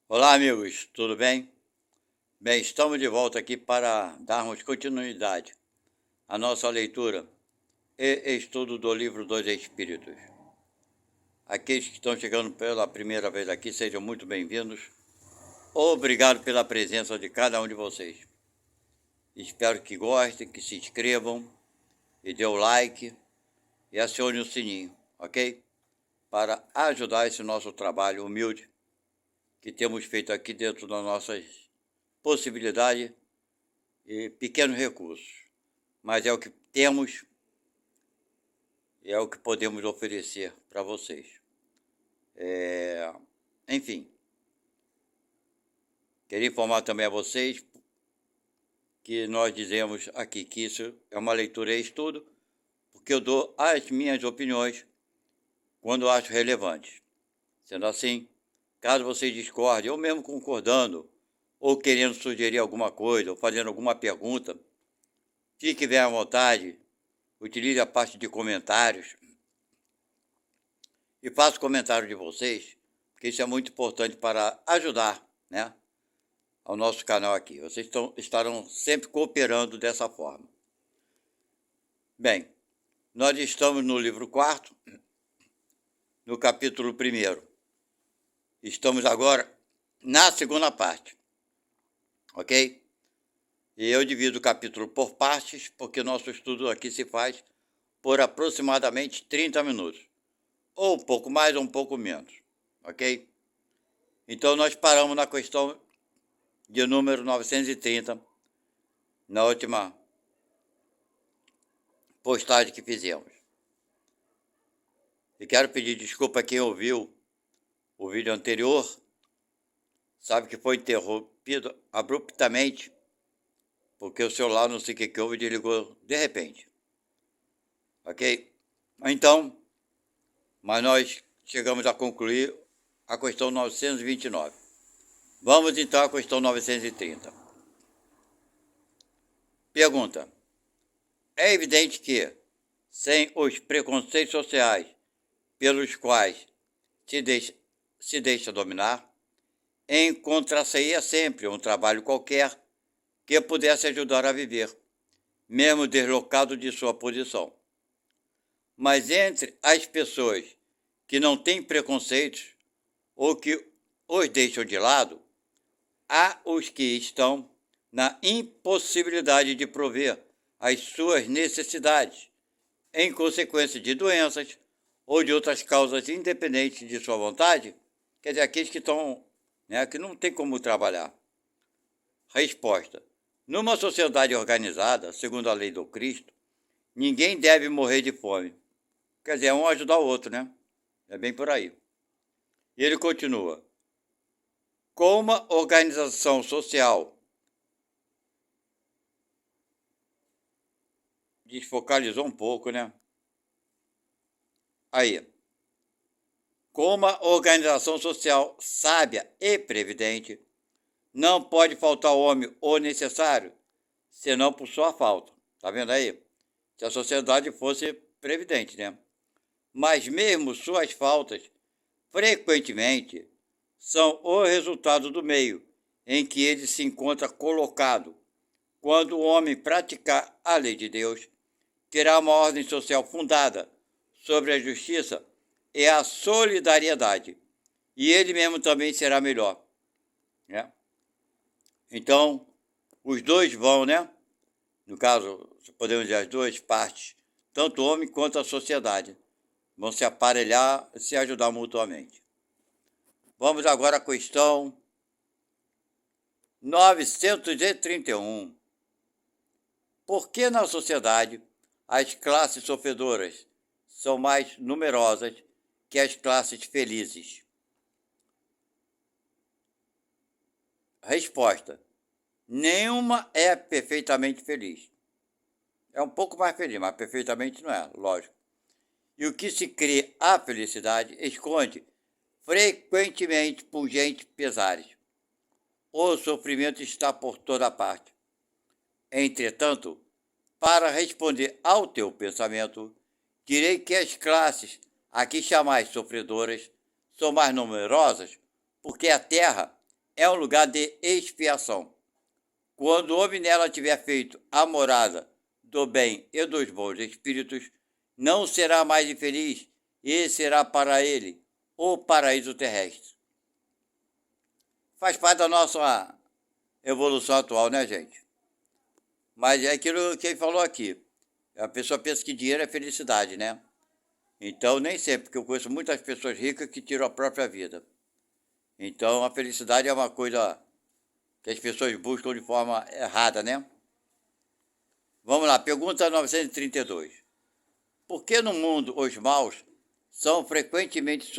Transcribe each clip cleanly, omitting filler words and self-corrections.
Olá, amigos, tudo bem? Bem, estamos de volta aqui para darmos continuidade à nossa leitura e estudo do livro dos Espíritos. Aqueles que estão chegando pela primeira vez aqui, sejam muito bem-vindos. Obrigado pela presença de cada um de vocês. Espero que gostem, que se inscrevam e dê o like e acione o sininho, ok? Para ajudar esse nosso trabalho humilde que temos feito aqui dentro das nossas possibilidades e pequenos recursos, mas é o que temos e é o que podemos oferecer para vocês. Enfim, queria informar também a vocês que nós dizemos aqui que isso é uma leitura e estudo, porque eu dou as minhas opiniões quando acho relevantes. Sendo assim, caso vocês discordem, ou mesmo concordando, ou querendo sugerir alguma coisa, ou fazendo alguma pergunta, fique bem à vontade, utilize a parte de comentários e faça o comentário de vocês, porque isso é muito importante para ajudar, né, ao nosso canal aqui. Vocês estarão sempre cooperando dessa forma. Bem, nós estamos no livro 4º, no capítulo 1º. Estamos agora na segunda parte, ok? E eu divido o capítulo por partes, porque nosso estudo aqui se faz por aproximadamente 30 minutos. Ou um pouco mais ou um pouco menos, ok? Então nós paramos na questão de número 930, na última postagem que fizemos. E quero pedir desculpa a quem ouviu o vídeo anterior, sabe que foi interrompido abruptamente, porque o celular, não sei o que houve, desligou de repente. Ok? Então, mas nós chegamos a concluir a questão 929. Vamos então à questão 930. Pergunta: é evidente que, sem os preconceitos sociais pelos quais se deixa dominar, encontrar-se-ia sempre um trabalho qualquer que pudesse ajudar a viver, mesmo deslocado de sua posição. Mas entre as pessoas que não têm preconceitos ou que os deixam de lado, há os que estão na impossibilidade de prover as suas necessidades, em consequência de doenças ou de outras causas independentes de sua vontade, quer dizer, aqueles que estão, né, que não tem como trabalhar. Resposta: numa sociedade organizada, segundo a lei do Cristo, ninguém deve morrer de fome. Quer dizer, um ajudar o outro, né? É bem por aí. E ele continua: com uma organização social, desfocalizou um pouco, né? Aí, com uma organização social sábia e previdente, não pode faltar ao homem o necessário, senão por sua falta. Tá vendo aí? Se a sociedade fosse previdente, né? Mas mesmo suas faltas, frequentemente, são o resultado do meio em que ele se encontra colocado. Quando o homem praticar a lei de Deus, terá uma ordem social fundada sobre a justiça e a solidariedade, e ele mesmo também será melhor, né? Então, os dois vão, né? No caso, podemos dizer as duas partes, tanto o homem quanto a sociedade, vão se aparelhar e se ajudar mutuamente. Vamos agora à questão 931. Por que na sociedade as classes sofredoras são mais numerosas que as classes felizes? Resposta: nenhuma é perfeitamente feliz. É um pouco mais feliz, mas perfeitamente não é, lógico. E o que se crê a felicidade esconde frequentemente pungentes pesares. O sofrimento está por toda parte. Entretanto, para responder ao teu pensamento, direi que as classes a que chamais sofredoras são mais numerosas porque a terra é um lugar de expiação. Quando o homem nela tiver feito a morada do bem e dos bons espíritos, não será mais infeliz e será para ele o paraíso terrestre. Faz parte da nossa evolução atual, né, gente? Mas é aquilo que ele falou aqui. A pessoa pensa que dinheiro é felicidade, né? Então, nem sempre, porque eu conheço muitas pessoas ricas que tiram a própria vida. Então, a felicidade é uma coisa que as pessoas buscam de forma errada, né? Vamos lá, pergunta 932. Por que no mundo os maus são frequentemente...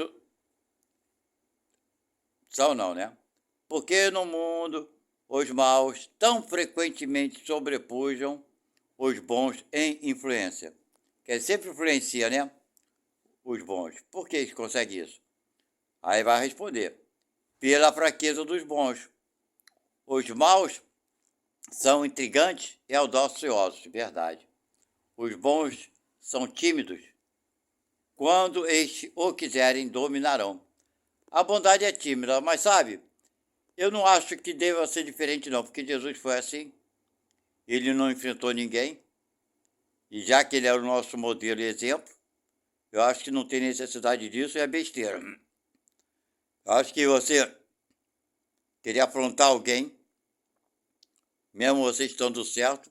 São não, né? Por que no mundo os maus tão frequentemente sobrepujam os bons em influência? Que sempre influencia, né? Os bons. Por que eles conseguem isso? Aí vai responder. Pela fraqueza dos bons. Os maus são intrigantes e audaciosos, verdade. Os bons são tímidos. Quando estes o quiserem, dominarão. A bondade é tímida, mas sabe, eu não acho que deva ser diferente não, porque Jesus foi assim. Ele não enfrentou ninguém. E já que ele era o nosso modelo e exemplo, eu acho que não tem necessidade disso, é besteira. Eu acho que você querer afrontar alguém, mesmo você estando certo,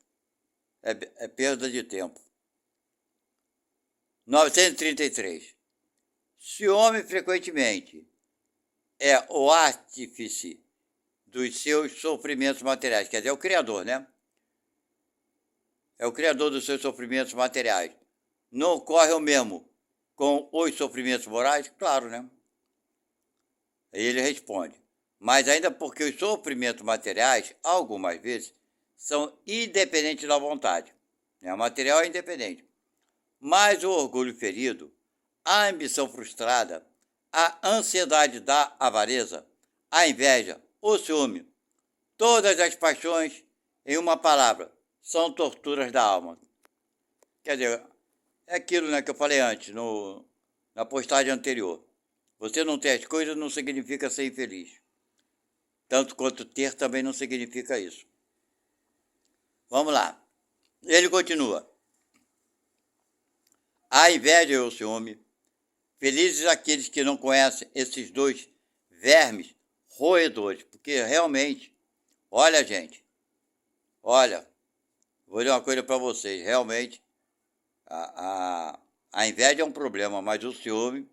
é perda de tempo. 933. Se o homem frequentemente é o artífice dos seus sofrimentos materiais, quer dizer, é o criador, né? É o criador dos seus sofrimentos materiais. Não ocorre o mesmo com os sofrimentos morais? Claro, né? Aí ele responde. Mas ainda porque os sofrimentos materiais, algumas vezes, são independentes da vontade. O material é independente. Mas o orgulho ferido, a ambição frustrada, a ansiedade da avareza, a inveja, o ciúme, todas as paixões, em uma palavra, são torturas da alma. Quer dizer, é aquilo, né, que eu falei antes, na postagem anterior. Você não ter as coisas não significa ser infeliz. Tanto quanto ter também não significa isso. Vamos lá. Ele continua. A inveja e o ciúme, felizes aqueles que não conhecem esses dois vermes roedores, porque realmente, olha, gente, olha, vou dizer uma coisa para vocês, realmente, a inveja é um problema, mas o ciúme,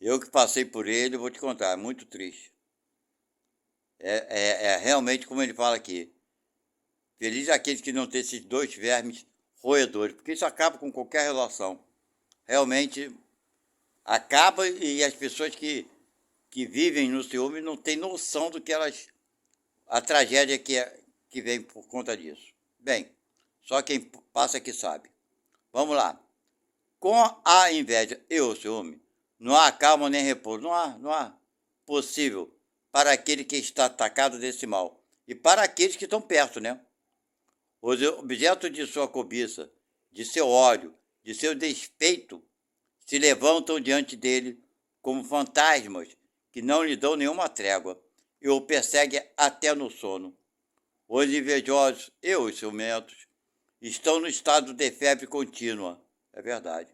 eu que passei por ele, vou te contar, é muito triste. É realmente como ele fala aqui, feliz aqueles que não têm esses dois vermes roedores, porque isso acaba com qualquer relação. Realmente acaba, e as pessoas que vivem no ciúme não têm noção do que elas... a tragédia que vem por conta disso. Bem, só quem passa que sabe. Vamos lá. Com a inveja e o ciúme, não há calma nem repouso, não há possível para aquele que está atacado desse mal. E para aqueles que estão perto, né? Os objetos de sua cobiça, de seu ódio, de seu despeito, se levantam diante dele como fantasmas que não lhe dão nenhuma trégua e o perseguem até no sono. Os invejosos e os ciumentos estão no estado de febre contínua, é verdade.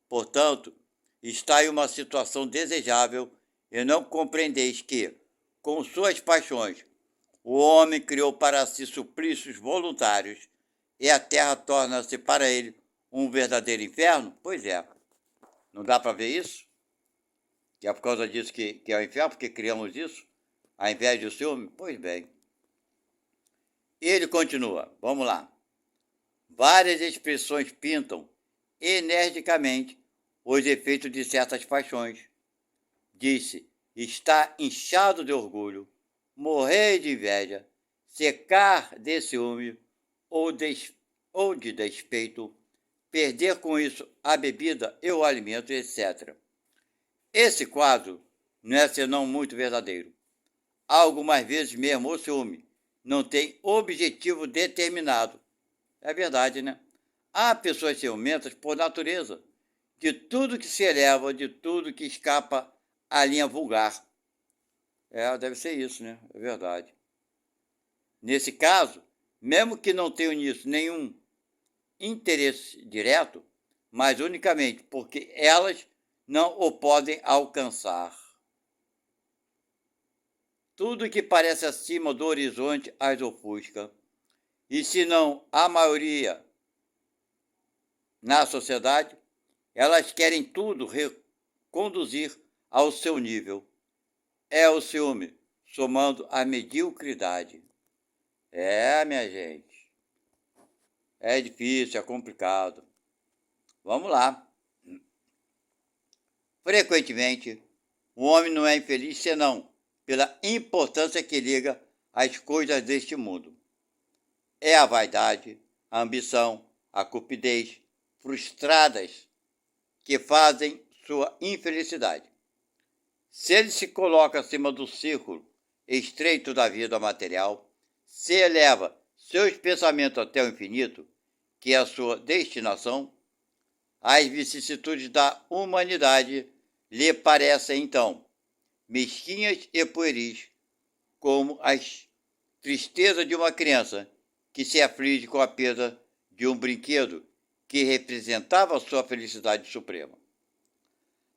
Portanto, está em uma situação desejável e não compreendeis que, com suas paixões, o homem criou para si suplícios voluntários e a terra torna-se para ele um verdadeiro inferno? Pois é. Não dá para ver isso? Que é por causa disso que é o inferno, porque criamos isso? A inveja e o ciúme? Pois bem. Ele continua, vamos lá. Várias expressões pintam energicamente os efeitos de certas paixões. Disse, está inchado de orgulho, morrer de inveja, secar de ciúme ou de despeito, perder com isso a bebida e o alimento, etc. Esse quadro não é senão muito verdadeiro. Algumas vezes mesmo o ciúme não tem objetivo determinado. É verdade, né? Há pessoas ciumentas por natureza, de tudo que se eleva, de tudo que escapa à linha vulgar. Deve ser isso, né? É verdade. Nesse caso, mesmo que não tenham nisso nenhum interesse direto, mas unicamente porque elas não o podem alcançar. Tudo que parece acima do horizonte as ofusca. E se não a maioria na sociedade, elas querem tudo reconduzir ao seu nível. É o ciúme, somando a mediocridade. Minha gente, é difícil, é complicado. Vamos lá. Frequentemente, o homem não é infeliz senão pela importância que liga às coisas deste mundo. É a vaidade, a ambição, a cupidez frustradas que fazem sua infelicidade. Se ele se coloca acima do círculo estreito da vida material, se eleva seus pensamentos até o infinito, que é a sua destinação, as vicissitudes da humanidade lhe parecem, então, mesquinhas e pueris, como as tristezas de uma criança que se aflige com a perda de um brinquedo que representava a sua felicidade suprema.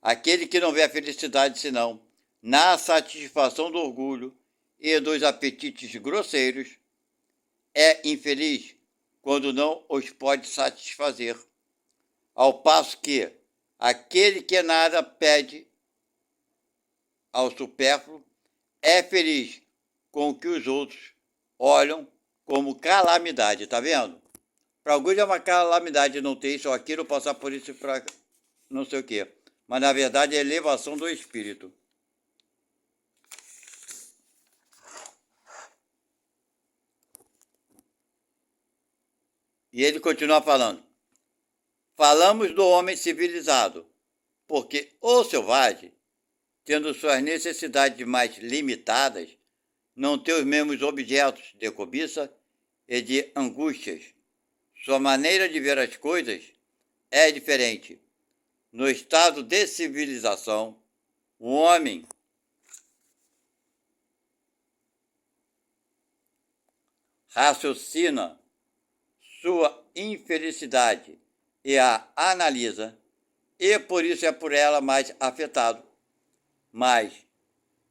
Aquele que não vê a felicidade senão na satisfação do orgulho e dos apetites grosseiros é infeliz quando não os pode satisfazer, ao passo que aquele que nada pede ao supérfluo é feliz com o que os outros olham como calamidade, tá vendo? Para alguns é uma calamidade não ter isso ou aquilo, passar por isso para não sei o quê. Mas na verdade é elevação do espírito. E ele continua falando. Falamos do homem civilizado, porque o selvagem, tendo suas necessidades mais limitadas, não tem os mesmos objetos de cobiça e de angústias. Sua maneira de ver as coisas é diferente. No estado de civilização, o homem raciocina sua infelicidade e a analisa, e por isso é por ela mais afetado. Mas,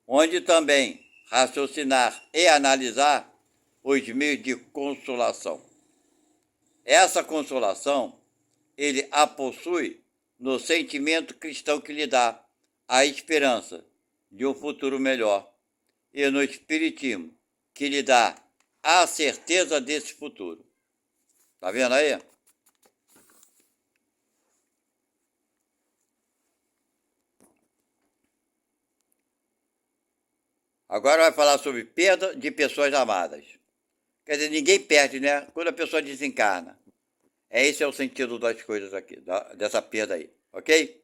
onde também raciocinar e analisar os meios de consolação. Essa consolação ele a possui no sentimento cristão que lhe dá a esperança de um futuro melhor e no espiritismo que lhe dá a certeza desse futuro. Tá vendo aí? Agora vai falar sobre perda de pessoas amadas. Quer dizer, ninguém perde, né? Quando a pessoa desencarna. Esse é o sentido das coisas aqui, dessa perda aí, ok?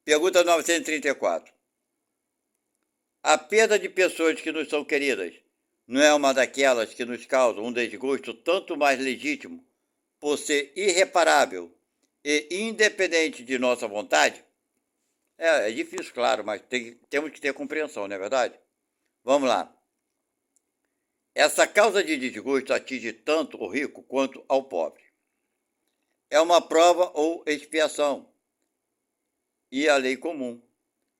Pergunta 934. A perda de pessoas que nos são queridas não é uma daquelas que nos causam um desgosto tanto mais legítimo por ser irreparável e independente de nossa vontade? É difícil, claro, mas temos que ter compreensão, não é verdade? Vamos lá. Essa causa de desgosto atinge tanto o rico quanto ao pobre. É uma prova ou expiação e a lei comum,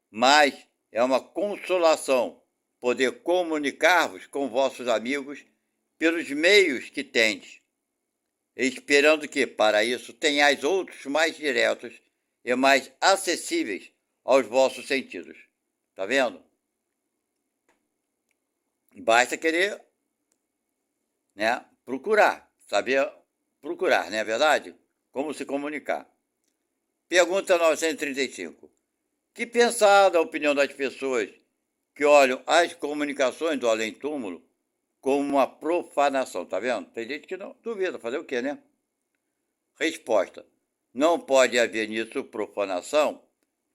mas é uma consolação poder comunicar-vos com vossos amigos pelos meios que tendes, esperando que, para isso, tenhais outros mais diretos e mais acessíveis aos vossos sentidos. Tá vendo? Basta querer, né, procurar, saber procurar, não é verdade? Como se comunicar. Pergunta 935. Que pensar da opinião das pessoas que olham as comunicações do além-túmulo como uma profanação, tá vendo? Tem gente que não duvida, fazer o quê, né? Resposta. Não pode haver nisso profanação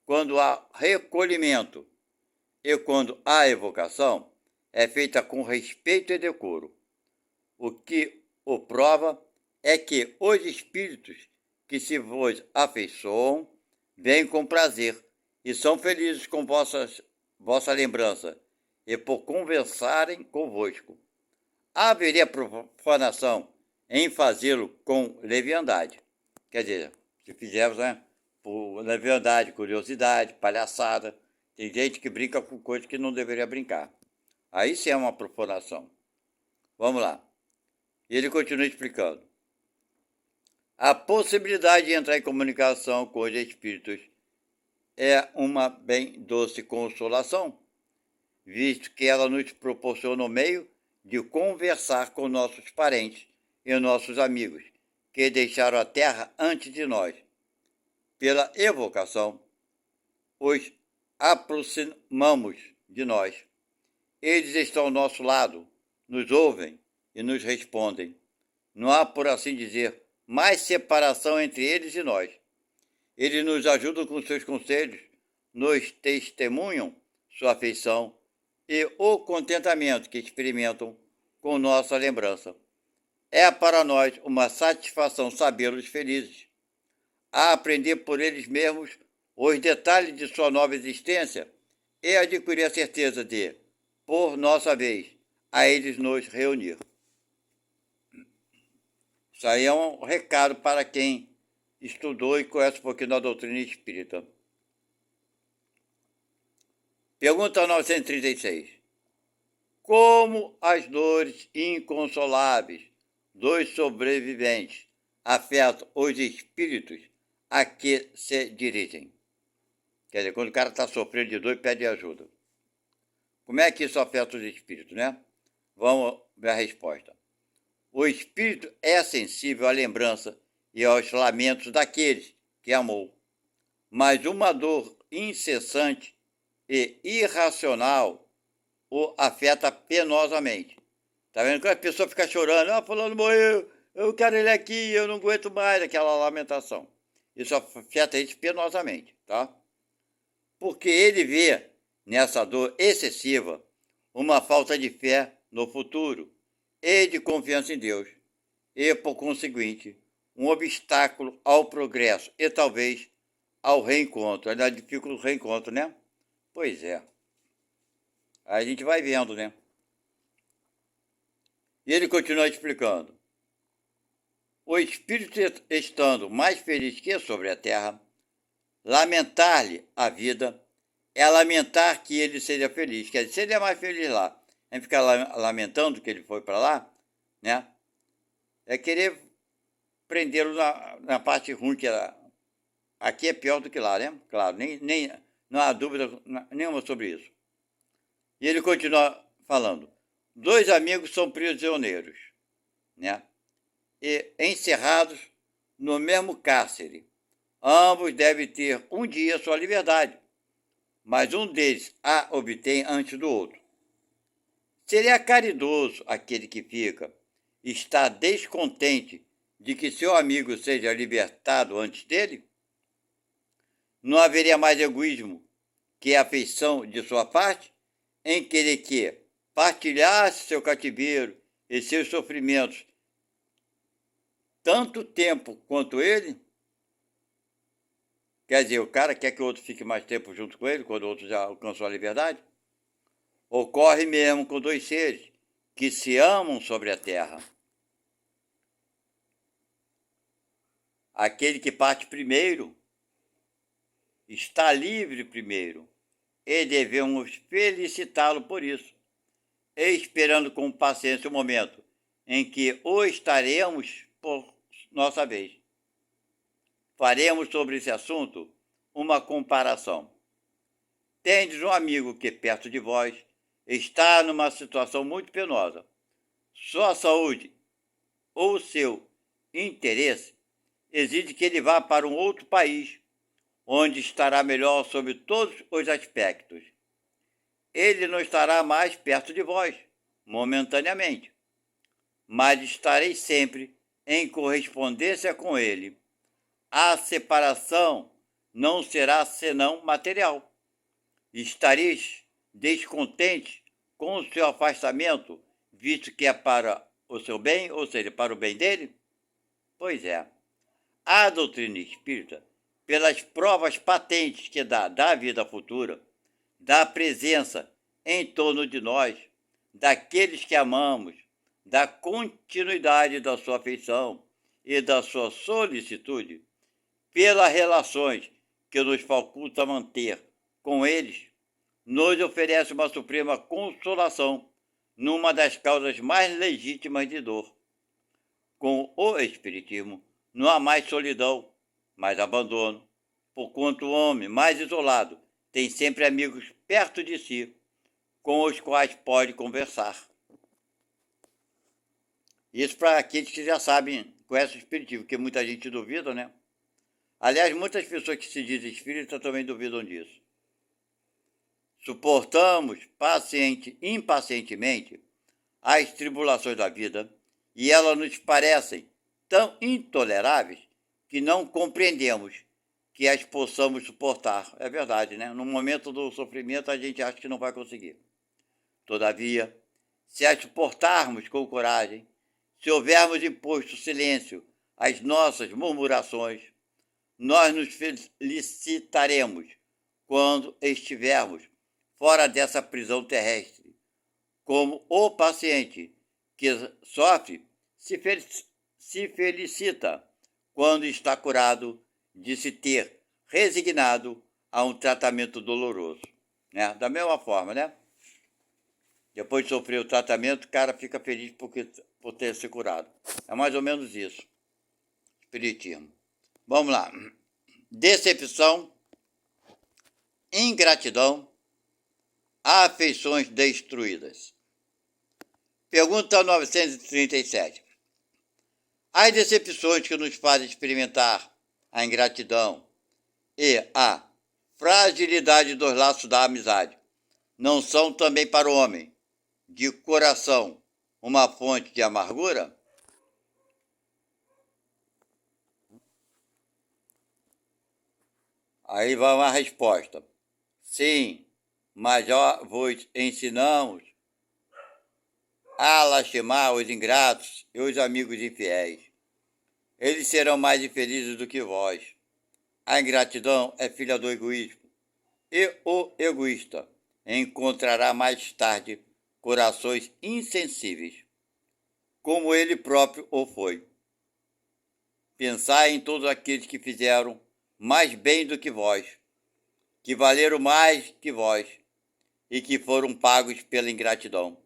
quando há recolhimento e quando há evocação é feita com respeito e decoro. O que o prova é que os espíritos que se vos afeiçoam vêm com prazer e são felizes com vossas vossa lembrança e por conversarem convosco. Haveria profanação em fazê-lo com leviandade. Quer dizer, se fizermos, né, por leviandade, curiosidade, palhaçada, tem gente que brinca com coisas que não deveria brincar. Aí sim é uma profanação. Vamos lá. E ele continua explicando. A possibilidade de entrar em comunicação com os espíritos é uma bem doce consolação, visto que ela nos proporciona o meio de conversar com nossos parentes e nossos amigos, que deixaram a terra antes de nós. Pela evocação, os aproximamos de nós. Eles estão ao nosso lado, nos ouvem e nos respondem. Não há, por assim dizer, mais separação entre eles e nós. Eles nos ajudam com seus conselhos, nos testemunham sua afeição e o contentamento que experimentam com nossa lembrança. É para nós uma satisfação sabê-los felizes, a aprender por eles mesmos os detalhes de sua nova existência e adquirir a certeza de, por nossa vez, a eles nos reunir. Isso aí é um recado para quem estudou e conhece um pouquinho da doutrina espírita. Pergunta 936. Como as dores inconsoláveis dos sobreviventes afetam os espíritos a que se dirigem? Quer dizer, quando o cara está sofrendo de dor e pede ajuda. Como é que isso afeta os espíritos, né? Vamos ver a resposta. O espírito é sensível à lembrança e aos lamentos daqueles que amou. Mas uma dor incessante e irracional o afeta penosamente. Tá vendo? Quando a pessoa fica chorando, fulano morreu, eu quero ele aqui, eu não aguento mais, aquela lamentação. Isso afeta eles penosamente, tá? Porque ele vê nessa dor excessiva uma falta de fé no futuro e de confiança em Deus, e, por conseguinte, um obstáculo ao progresso e talvez ao reencontro. Ainda dificulta o reencontro, né? Pois é. Aí a gente vai vendo, né? E ele continua explicando. O espírito estando mais feliz que sobre a terra, lamentar-lhe a vida é lamentar que ele seja feliz. Quer dizer, se ele é mais feliz lá, a gente ficar lamentando que ele foi para lá, né? É querer prendê-lo na parte ruim que era. Aqui é pior do que lá, né? Claro, nem não há dúvida nenhuma sobre isso. E ele continua falando. 2 amigos são prisioneiros, né? E encerrados no mesmo cárcere. Ambos devem ter um dia sua liberdade, mas um deles a obtém antes do outro. Seria caridoso aquele que fica, está descontente de que seu amigo seja libertado antes dele? Não haveria mais egoísmo que afeição de sua parte em querer que partilhasse seu cativeiro e seus sofrimentos tanto tempo quanto ele? Quer dizer, o cara quer que o outro fique mais tempo junto com ele, quando o outro já alcançou a liberdade? Ocorre mesmo com 2 seres que se amam sobre a terra. Aquele que parte primeiro está livre primeiro, e devemos felicitá-lo por isso, esperando com paciência o momento em que o estaremos por nossa vez. Faremos sobre esse assunto uma comparação. Tendes um amigo que, perto de vós, está numa situação muito penosa. Sua saúde ou seu interesse exige que ele vá para um outro país, onde estará melhor sob todos os aspectos. Ele não estará mais perto de vós, momentaneamente, mas estareis sempre em correspondência com ele. A separação não será senão material. Estareis descontentes com o seu afastamento, visto que é para o seu bem, ou seja, para o bem dele? Pois é. A doutrina espírita, pelas provas patentes que dá da vida futura, da presença em torno de nós, daqueles que amamos, da continuidade da sua afeição e da sua solicitude, pelas relações que nos faculta manter com eles, nos oferece uma suprema consolação numa das causas mais legítimas de dor. Com o Espiritismo, não há mais solidão, mais abandono, porquanto o homem mais isolado tem sempre amigos perto de si, com os quais pode conversar. Isso para aqueles que já sabem, conhecem o Espiritismo, porque muita gente duvida, né? Aliás, muitas pessoas que se dizem espíritas também duvidam disso. Suportamos impacientemente as tribulações da vida e elas nos parecem tão intoleráveis que não compreendemos que as possamos suportar. É verdade, né? No momento do sofrimento a gente acha que não vai conseguir. Todavia, se as suportarmos com coragem, se houvermos imposto silêncio às nossas murmurações, nós nos felicitaremos quando estivermos fora dessa prisão terrestre, como o paciente que sofre se felicita quando está curado de se ter resignado a um tratamento doloroso. Né? Da mesma forma, né? Depois de sofrer o tratamento, o cara fica feliz por ter se curado. É mais ou menos isso. Espiritismo. Vamos lá. Decepção, ingratidão, afeições destruídas. Pergunta 937. As decepções que nos fazem experimentar a ingratidão e a fragilidade dos laços da amizade não são também para o homem, de coração, uma fonte de amargura? Aí vai uma resposta. Sim, mas já vos ensinamos a lastimar os ingratos e os amigos infiéis. Eles serão mais infelizes do que vós. A ingratidão é filha do egoísmo, e o egoísta encontrará mais tarde corações insensíveis, como ele próprio o foi. Pensai em todos aqueles que fizeram mais bem do que vós, que valeram mais que vós e que foram pagos pela ingratidão.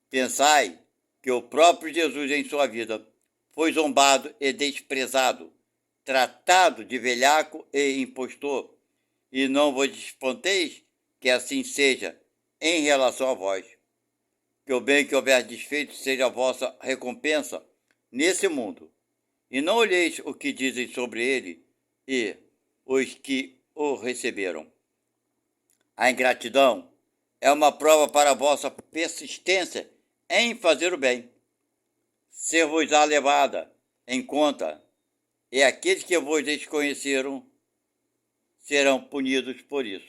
Pensai que o próprio Jesus em sua vida foi zombado e desprezado, tratado de velhaco e impostor, e não vos espanteis que assim seja em relação a vós. Que o bem que houver desfeito seja a vossa recompensa nesse mundo, e não olheis o que dizem sobre ele e os que o receberam. A ingratidão é uma prova para a vossa persistência em fazer o bem. Ser-vos-á levada em conta, e aqueles que vos desconheceram serão punidos por isso,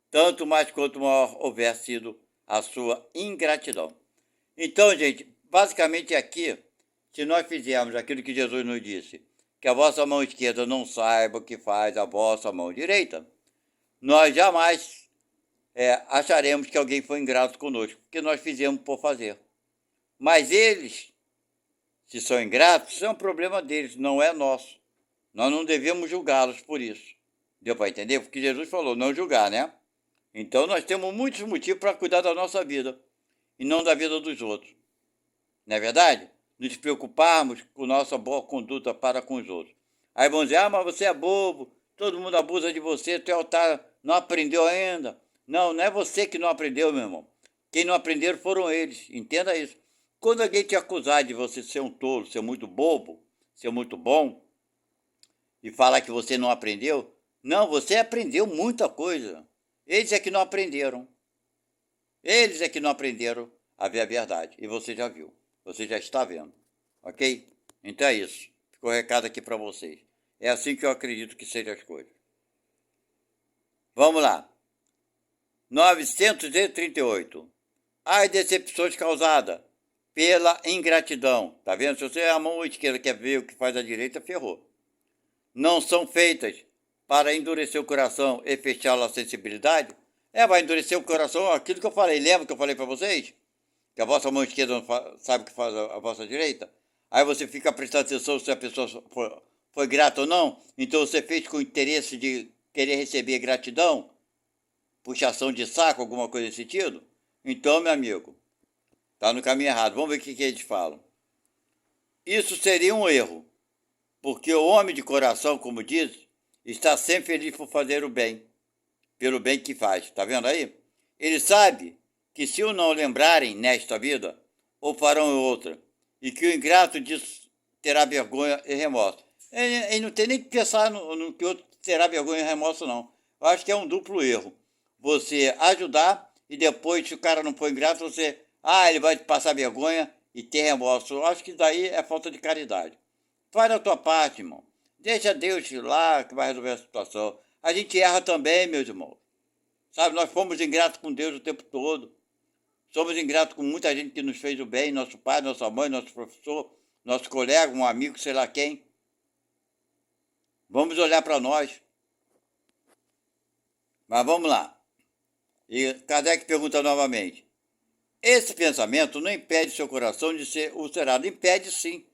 tanto mais quanto maior houver sido a sua ingratidão. Então, gente, basicamente aqui, se nós fizermos aquilo que Jesus nos disse, que a vossa mão esquerda não saiba o que faz a vossa mão direita, nós jamais acharemos que alguém foi ingrato conosco, porque nós fizemos por fazer. Mas eles, se são ingratos, isso é um problema deles, não é nosso. Nós não devemos julgá-los por isso. Deu para entender? Porque Jesus falou, não julgar, né? Então nós temos muitos motivos para cuidar da nossa vida e não da vida dos outros. Não é verdade? Nos preocuparmos com nossa boa conduta para com os outros. Aí vão dizer, mas você é bobo, todo mundo abusa de você, não aprendeu ainda. Não, não é você que não aprendeu, meu irmão. Quem não aprenderam foram eles, entenda isso. Quando alguém te acusar de você ser um tolo, ser muito bobo, ser muito bom, e falar que você não aprendeu, não, você aprendeu muita coisa. Eles é que não aprenderam. Eles é que não aprenderam a ver a verdade. E você já viu. Você já está vendo. Ok? Então é isso. Ficou o recado aqui para vocês. É assim que eu acredito que sejam as coisas. Vamos lá. 938. As decepções causadas pela ingratidão. Tá vendo? Se você é a mão esquerda quer ver o que faz a direita, ferrou. Não são feitas para endurecer o coração e fechá-lo à sensibilidade? Vai endurecer o coração, aquilo que eu falei. Lembra que eu falei para vocês? Que a vossa mão esquerda não sabe o que faz a vossa direita? Aí você fica prestando atenção se a pessoa foi grata ou não. Então você fez com o interesse de querer receber gratidão, puxação de saco, alguma coisa nesse sentido. Então, meu amigo, tá no caminho errado. Vamos ver o que eles falam. Isso seria um erro, porque o homem de coração, como diz, está sempre feliz por fazer o bem, pelo bem que faz. Tá vendo aí? Ele sabe que se o não lembrarem nesta vida, ou farão em outra, e que o ingrato disso terá vergonha e remorso. Ele não tem nem que pensar no que outro terá vergonha e remorso, não. Eu acho que é um duplo erro. Você ajudar e depois, se o cara não for ingrato, você... ele vai passar vergonha e ter remorso. Eu acho que daí é falta de caridade. Faz a tua parte, irmão. Deixa Deus lá que vai resolver a situação. A gente erra também, meus irmãos. Sabe, nós fomos ingratos com Deus o tempo todo. Somos ingratos com muita gente que nos fez o bem, nosso pai, nossa mãe, nosso professor, nosso colega, um amigo, sei lá quem. Vamos olhar para nós. Mas vamos lá. E Kardec pergunta novamente. Esse pensamento não impede seu coração de ser ulcerado. Impede sim.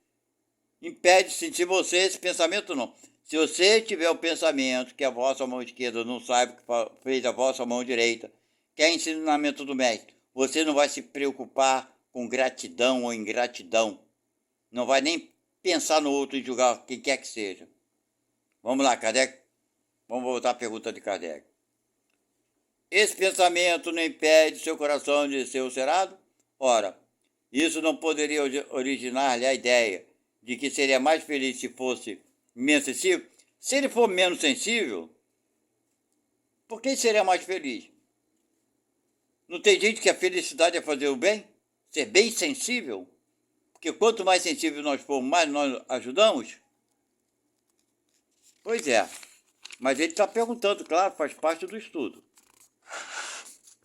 Impede sim. Se você, esse pensamento não. Se você tiver o pensamento que a vossa mão esquerda não sabe o que fez a vossa mão direita, que é ensinamento do mestre, você não vai se preocupar com gratidão ou ingratidão. Não vai nem pensar no outro e julgar quem quer que seja. Vamos lá, Kardec. Vamos voltar à pergunta de Kardec. Esse pensamento não impede seu coração de ser ulcerado? Ora, isso não poderia originar-lhe a ideia de que seria mais feliz se fosse menos sensível? Se ele for menos sensível, por que seria mais feliz? Não tem gente que a felicidade é fazer o bem? Ser bem sensível? Porque quanto mais sensível nós formos, mais nós ajudamos? Pois é. Mas ele está perguntando, claro, faz parte do estudo.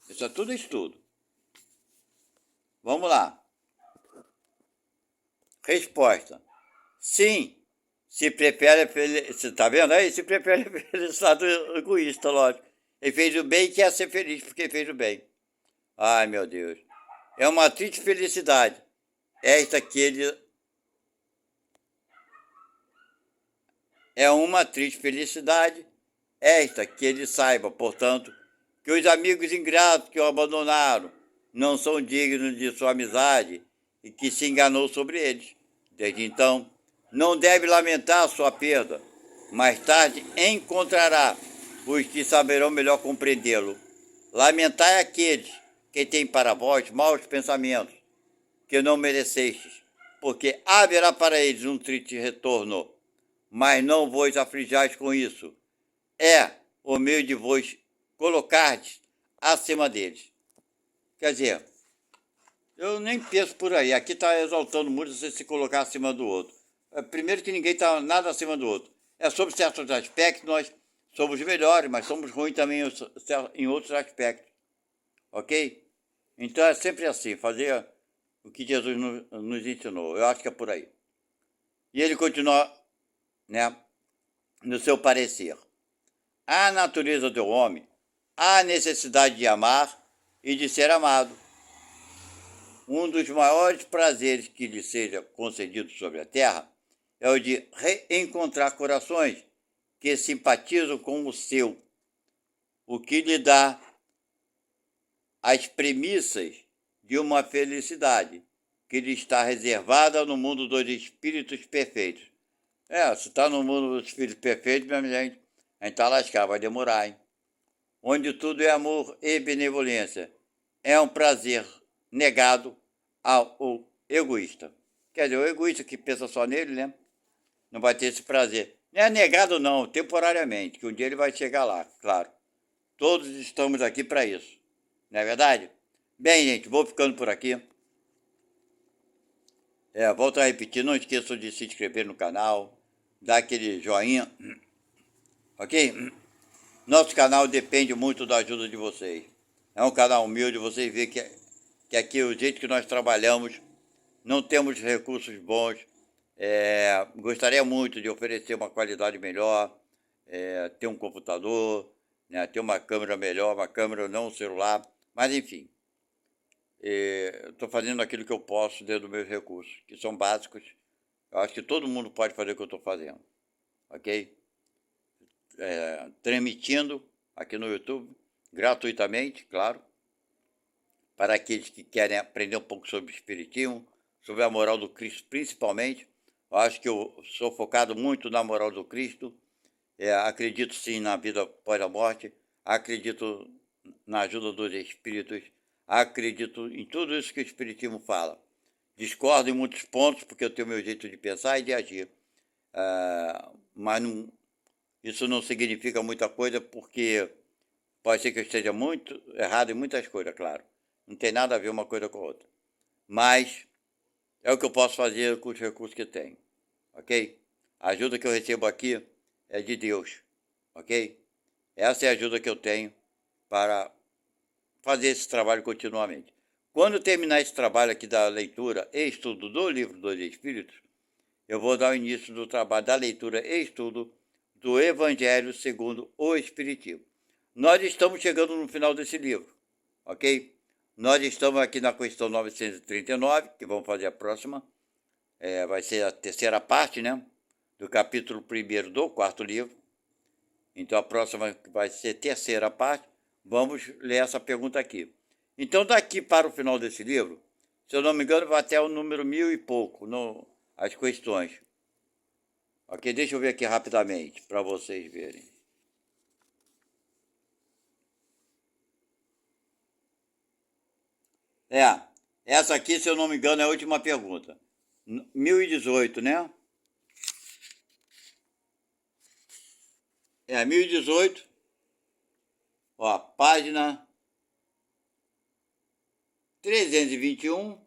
Isso é tudo estudo. Vamos lá. Resposta. Sim, se prefere a felicidade. Você está vendo aí? Se prefere a felicidade egoísta, lógico. Ele fez o bem e quer ser feliz porque fez o bem. Ai, meu Deus. É uma triste felicidade. Esta que ele... É uma triste felicidade. Esta que ele saiba, portanto, que os amigos ingratos que o abandonaram não são dignos de sua amizade e que se enganou sobre eles. Desde então, não deve lamentar sua perda. Mais tarde encontrará os que saberão melhor compreendê-lo. Lamentai aqueles que têm para vós maus pensamentos, que não merecestes, porque haverá para eles um triste retorno. Mas não vos aflijais com isso. É o meio de vos colocardes acima deles. Quer dizer, eu nem penso por aí. Aqui está exaltando muito você se colocar acima do outro. Primeiro que ninguém está nada acima do outro. É sobre certos aspectos nós somos melhores, mas somos ruins também em outros aspectos. Ok? Então é sempre assim, fazer o que Jesus nos ensinou. Eu acho que é por aí. E ele continua, né, no seu parecer. A natureza do homem, a necessidade de amar e de ser amado. Um dos maiores prazeres que lhe seja concedido sobre a terra é o de reencontrar corações que simpatizam com o seu, o que lhe dá as premissas de uma felicidade que lhe está reservada no mundo dos espíritos perfeitos. Se está no mundo dos espíritos perfeitos, minha gente, a gente está lascado, vai demorar, hein? Onde tudo é amor e benevolência. É um prazer negado ao egoísta. Quer dizer, o egoísta que pensa só nele, né? Não vai ter esse prazer. Não é negado não, temporariamente, que um dia ele vai chegar lá, claro. Todos estamos aqui para isso. Não é verdade? Bem, gente, vou ficando por aqui. Volto a repetir, não esqueçam de se inscrever no canal, dar aquele joinha, ok? Nosso canal depende muito da ajuda de vocês. É um canal humilde, vocês veem que aqui o jeito que nós trabalhamos, não temos recursos bons. Gostaria muito de oferecer uma qualidade melhor, ter um computador, né? Ter uma câmera melhor, uma câmera não um celular, mas enfim. Estou fazendo aquilo que eu posso dentro dos meus recursos, que são básicos. Eu acho que todo mundo pode fazer o que eu estou fazendo, ok? Transmitindo aqui no YouTube, gratuitamente, claro, para aqueles que querem aprender um pouco sobre o Espiritismo, sobre a moral do Cristo principalmente. Eu acho que eu sou focado muito na moral do Cristo. Acredito sim na vida após a morte, acredito na ajuda dos espíritos, acredito em tudo isso que o Espiritismo fala. Discordo em muitos pontos, porque eu tenho meu jeito de pensar e de agir. Mas isso não significa muita coisa, porque pode ser que eu esteja muito errado em muitas coisas, claro. Não tem nada a ver uma coisa com a outra. Mas é o que eu posso fazer com os recursos que tenho, ok? A ajuda que eu recebo aqui é de Deus, ok? Essa é a ajuda que eu tenho para fazer esse trabalho continuamente. Quando terminar esse trabalho aqui da leitura e estudo do Livro dos Espíritos, eu vou dar o início do trabalho da leitura e estudo do Evangelho segundo o Espiritismo. Nós estamos chegando no final desse livro, ok? Nós estamos aqui na questão 939, que vamos fazer a próxima. Vai ser a terceira parte, né? Do capítulo 1º do 4º livro. Então a próxima vai ser a terceira parte. Vamos ler essa pergunta aqui. Então daqui para o final desse livro, se eu não me engano, vai até o número 1000 e pouco, as questões. Ok, deixa eu ver aqui rapidamente, para vocês verem. Essa aqui, se eu não me engano, é a última pergunta. 1018, né? 1018. Ó, página 321.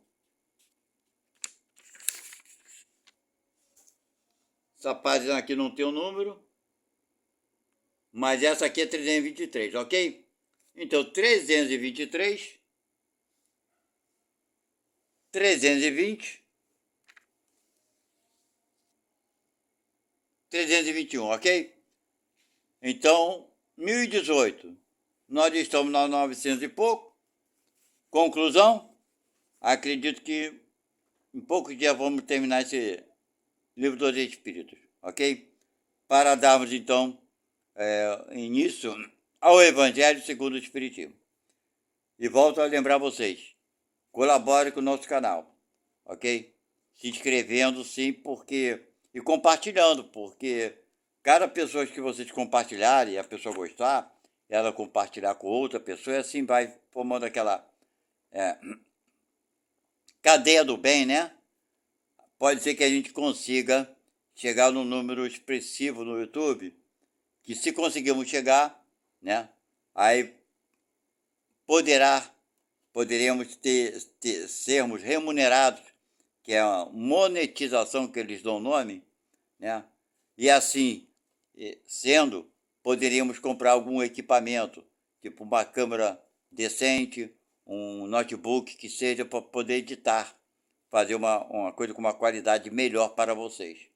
Essa página aqui não tem o número, mas essa aqui é 323, ok? Então, 323, 320, 321, ok? Então, 1018, nós estamos na 900 e pouco. Conclusão, acredito que em poucos dias vamos terminar esse Livro dos Espíritos, ok? Para darmos, então, início ao Evangelho segundo o Espiritismo. E volto a lembrar vocês, colabore com o nosso canal, ok? Se inscrevendo, sim, e compartilhando, porque cada pessoa que vocês compartilharem e a pessoa gostar, ela compartilhar com outra pessoa, e assim vai formando aquela cadeia do bem, né? Pode ser que a gente consiga chegar num número expressivo no YouTube, que se conseguirmos chegar, né? Aí poderemos sermos remunerados, que é a monetização que eles dão nome, né? E assim, sendo, poderíamos comprar algum equipamento, tipo uma câmera decente, um notebook que seja para poder editar, fazer uma coisa com uma qualidade melhor para vocês.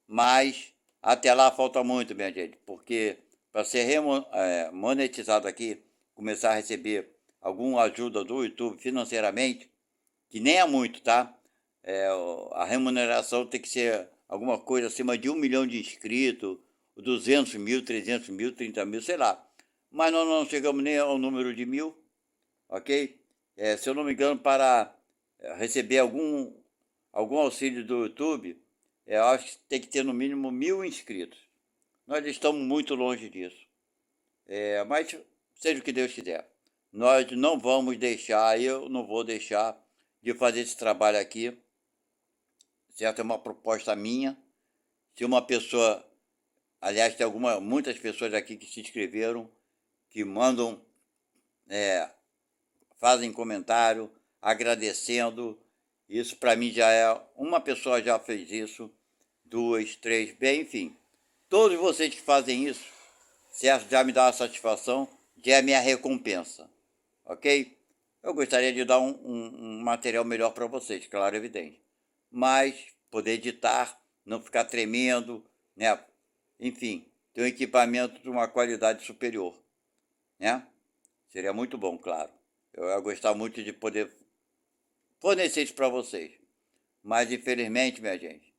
Mas até lá falta muito, minha gente, porque para ser monetizado aqui, começar a receber alguma ajuda do YouTube financeiramente, que nem é muito, tá? A remuneração tem que ser alguma coisa acima de 1 milhão de inscritos, 200 mil, 300 mil, 30 mil, sei lá. Mas nós não chegamos nem ao número de 1000, ok? Se eu não me engano, para receber algum auxílio do YouTube, eu acho que tem que ter no mínimo 1000 inscritos. Nós estamos muito longe disso. Mas seja o que Deus quiser. Nós não vamos deixar, eu não vou deixar de fazer esse trabalho aqui. Certo? É uma proposta minha. Se uma pessoa, aliás, tem muitas pessoas aqui que se inscreveram, que mandam, fazem comentário, agradecendo. Isso para mim já é, uma pessoa já fez isso, 2, 3, bem, enfim. Todos vocês que fazem isso, certo? Já me dá uma satisfação, já é a minha recompensa, ok? Eu gostaria de dar um material melhor para vocês, claro, evidente. Mas poder editar, não ficar tremendo, né? Enfim, ter um equipamento de uma qualidade superior, né? Seria muito bom, claro. Eu ia gostar muito de poder fornecer isso para vocês. Mas, infelizmente, minha gente,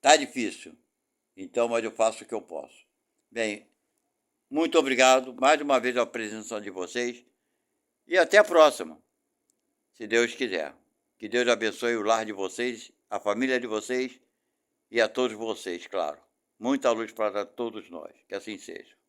tá difícil. Então, mas eu faço o que eu posso. Bem, muito obrigado mais uma vez a presença de vocês e até a próxima, se Deus quiser. Que Deus abençoe o lar de vocês, a família de vocês e a todos vocês, claro. Muita luz para todos nós. Que assim seja.